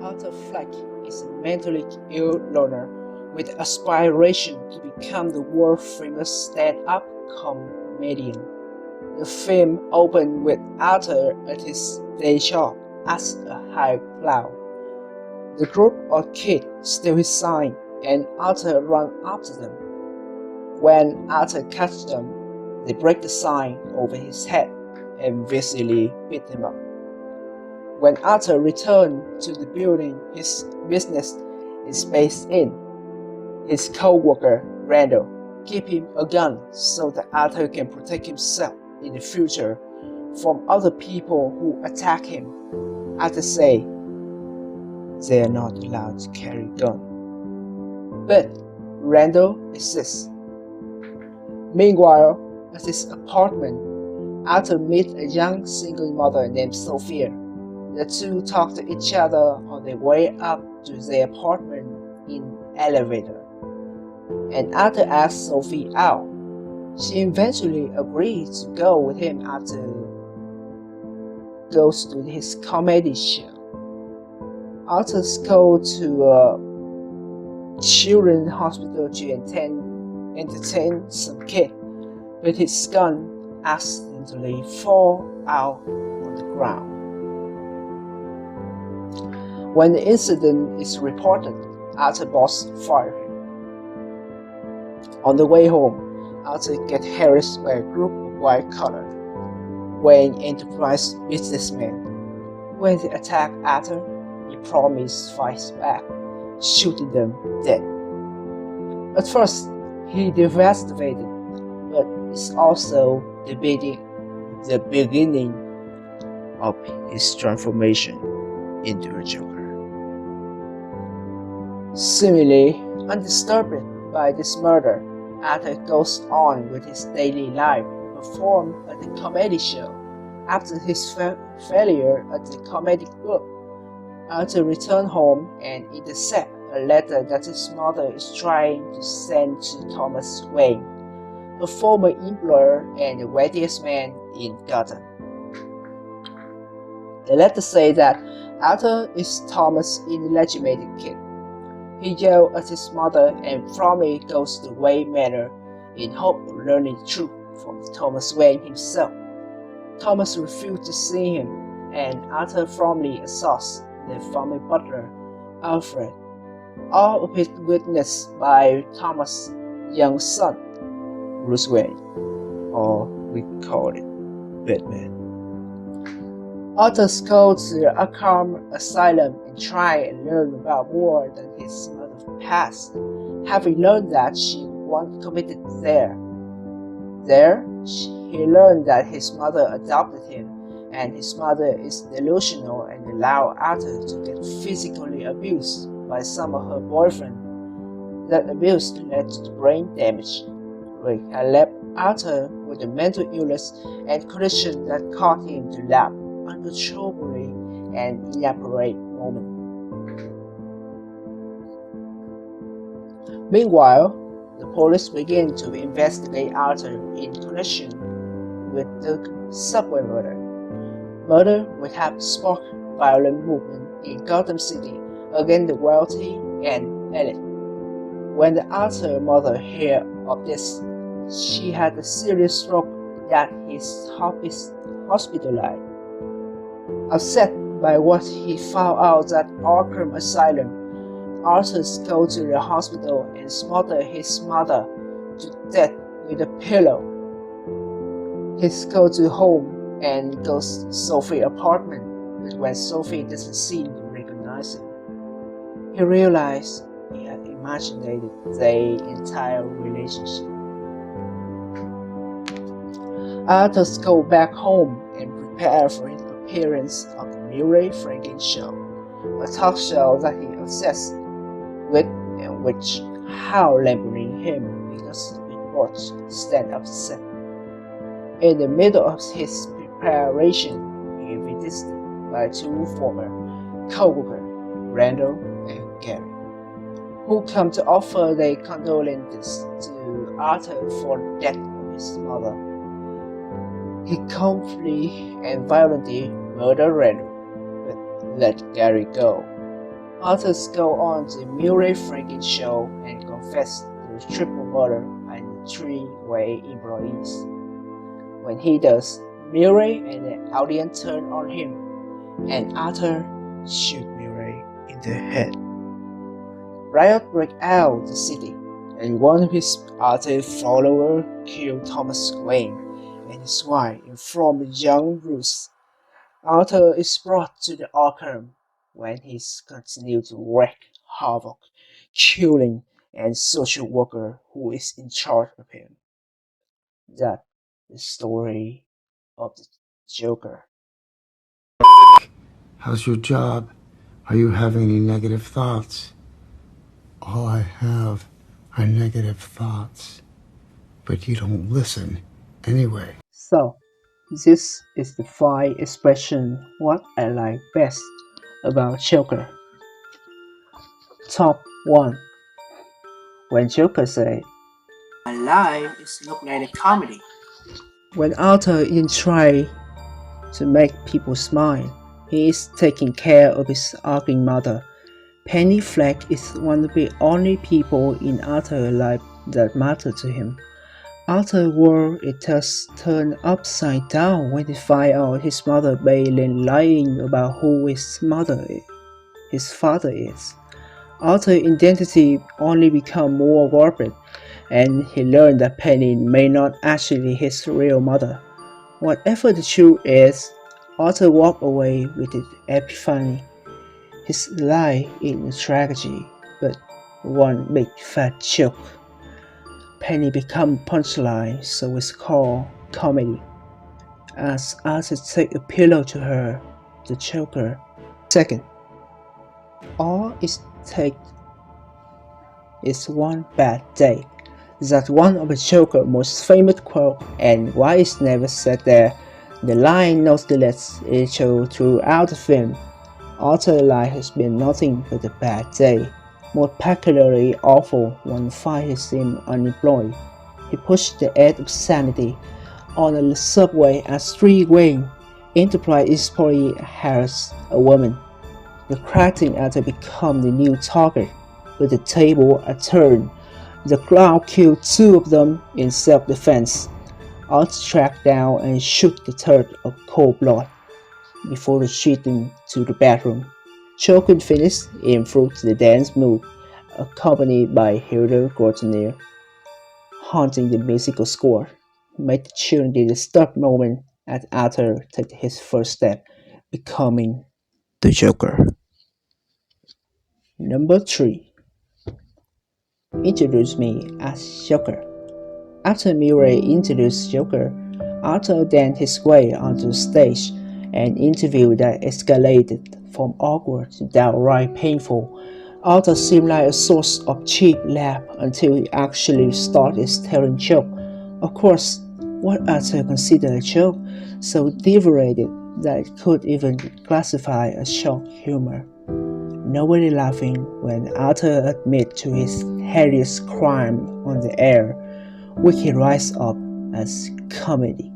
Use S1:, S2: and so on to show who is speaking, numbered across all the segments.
S1: Arthur Fleck is a mentally ill loner with aspiration to become the world-famous stand-up comedian. The film opened with Arthur at his day job as a hired plow. The group of kids steal his sign, and Arthur runs after them. When Arthur catches them, they break the sign over his head and viciously beat him up. When Arthur returns to the building his business is based in, his co-worker, Randall, gives him a gun so that Arthur can protect himself in the future from other people who attack him. Arthur says they are not allowed to carry a gun, but Randall insists. Meanwhile, at his apartment, Arthur meets a young single mother named Sophia. The two talk to each other on their way up to their apartment in an elevator, and Arthur asks Sophie out. She eventually agrees to go with him after goes to his comedy show. Arthur goes to a children's hospital to entertain some kid, but his gun accidentally falls out on the ground. When the incident is reported, Arthur's boss fires him. On the way home, Arthur gets harassed by a group of white-collar, Wayne Enterprise businessmen. When they attack Arthur, he promises to fight back, shooting them dead. At first, he is devastated, but it's also the beginning of his transformation into a Joker. Seemingly undisturbed by this murder, Arthur goes on with his daily life and performs at the comedy show. After his failure at the comedy club, Arthur returns home and intercepts a letter that his mother is trying to send to Thomas Wayne, a former employer and the wealthiest man in Gotham. The letter says that Arthur is Thomas' illegitimate kid. He yells at his mother and firmly goes to Wayne Manor in hope of learning the truth from Thomas Wayne himself. Thomas refuses to see him, and Arthur firmly assaults the former butler, Alfred, all of it witnessed by Thomas' young son, Bruce Wayne, or we call it Batman. Arthur goes to the Arkham Asylum and tries and learn about more than his mother's past, having learned that she once committed there. There, he learned that his mother adopted him, and his mother is delusional and allowed Arthur to get physically abused by some of her boyfriends. That abuse led to brain damage, which had left Arthur with a mental illness and condition that caused him to laugh uncontrollably and inappropriate moments. Meanwhile, the police begin to investigate Arthur in connection with the subway murder. Murder would have sparked violent movement in Gotham City against the wealthy and elite. When the Arthur mother heard of this, she had a serious stroke that is hospitalized. Upset by what he found out at Arkham Asylum, Arthur goes to the hospital and smothers his mother to death with a pillow. He goes to home and goes to Sophie's apartment, but when Sophie doesn't seem to recognize him, he realizes he had imagined their entire relationship. Arthur goes back home and prepares for his appearance on the Murray Franklin Show, a talk show that he obsessed with and which Hal labeling him because he watched stand-up set. In the middle of his preparation, he is visited by two former co-workers, Randall and Gary, who come to offer their condolences to Arthur for the death of his mother. He coldly and violently murdered Randall, but let Gary go. Arthurs go on the Murray Franklin show and confess the triple murder by the three-way employees. When he does, Murray and the audience turn on him, and Arthur shoots Murray in the head. Riot breaks out the city, and one of his other followers kills Thomas Wayne and his wife in front of young Ruth. Arthur is brought to the Arkham when he continues to wreak havoc, killing and social worker who is in charge of him. That's the story of the Joker.
S2: How's your job? Are you having any negative thoughts? All I have are negative thoughts. But you don't listen anyway.
S1: So, this is the 5 expressions what I like best about Joker. Top 1. When Joker said, "My life is look like a comedy." When Arthur is trying to make people smile, he is taking care of his arguing mother. Penny Fleck is one of the only people in Arthur's life that matter to him. Arthur's world is thus turned upside down when he finds out his mother Balin lying about who his father is. Arthur's identity only becomes more warped, and he learned that Penny may not actually his real mother. Whatever the truth is, Arthur walked away with the epiphany. His life isn't a tragedy, but one big fat joke. Penny becomes punchline, so it's called comedy. As Arthur takes a pillow to her, the Joker. Second, all it takes is one bad day. That's one of the Joker's most famous quotes, and why it's never said there. The line nonetheless is shown throughout the film. Arthur's life has been nothing but a bad day. More particularly awful one finds him unemployed. He pushed the edge of sanity. On the subway at Street Wayne, Enterprise employee harassed a woman. The cracking actor became the new target. With the table a turn, the crowd killed 2 of them in self-defense. Arthur tracked down and shoot the third of cold blood before retreating to the bathroom. Joker finished in through the dance move, accompanied by Hilda Gortner, haunting the musical score, made the children the stop moment as Arthur took his first step, becoming the Joker. Number 3. Introduce me as Joker. After Murray introduced Joker, Arthur danced his way onto the stage, an interview that escalated from awkward to downright painful. Arthur seemed like a source of cheap laugh until he actually started telling jokes. Of course, what Arthur considered a joke, so deviated that it could even classify as shock humor. Nobody laughing when Arthur admitted to his hideous crime on the air, which he writes up as comedy.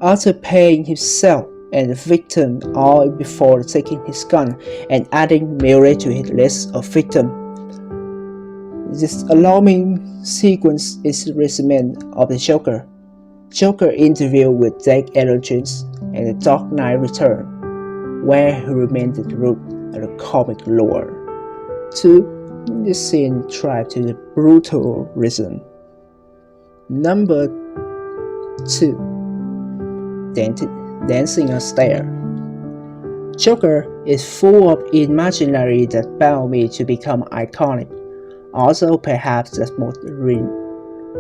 S1: Arthur paying himself and the victim all before taking his gun and adding Murray to his list of victims. This alarming sequence is the resume of the Joker. Joker interview with Jake Ellington and The Dark Knight Returns, where he remained the root of the comic lore. 2. This scene tried to the brutal rhythm. Number 2. Dancing on Stairs. Joker is full of imaginary that bound me to become iconic. Also, perhaps the most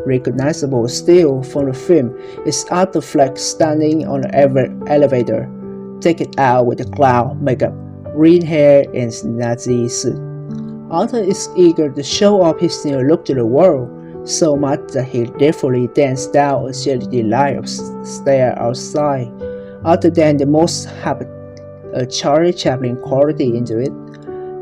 S1: recognizable still from the film is Arthur Fleck standing on the elevator, taken out with the clown makeup, green hair, and snazzy suit. Arthur is eager to show off his new look to the world, so much that he definitely danced down a shady line of stairs outside. Other than the most have a Charlie Chaplin quality into it.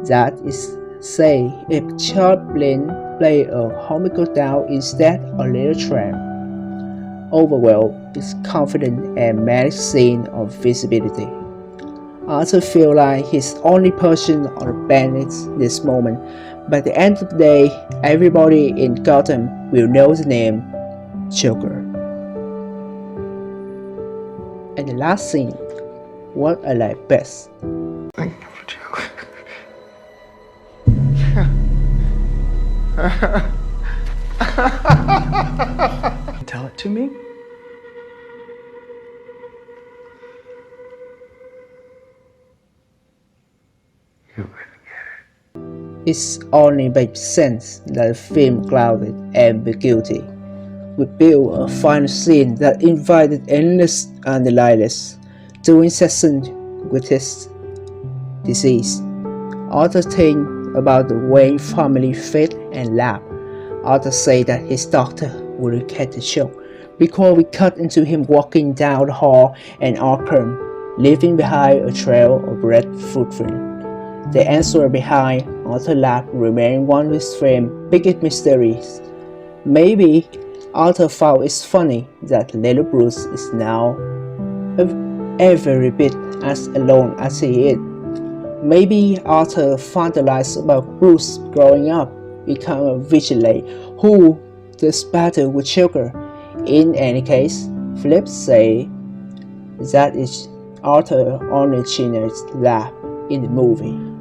S1: That is, say, if Chaplin played a comical doll instead of a little tramp. Overall, it's confident and manic scene of visibility. Arthur feels like he's the only person on the planet this moment. By the end of the day, everybody in Gotham will know the name Joker. And the last scene, what I like best.
S2: I know, Joe.
S3: Tell it to me?
S2: You wouldn't get
S1: It only makes sense that the film clouded ambiguity. We built a final scene that invited endless and Lilas doing sessions with his disease. Arthur think about the Wayne family fate and laugh. Arthur say that his doctor wouldn't catch the show because we cut into him walking down the hall and Arkham, leaving behind a trail of red footprints. The answer behind Arthur's laugh remains one of his film's biggest mysteries. Maybe Arthur found it funny that little Bruce is now every bit as alone as he is. Maybe Arthur fantasized about Bruce growing up, become a vigilante who does battle with Joker. In any case, Phillips say that is Arthur's only genius laugh in the movie.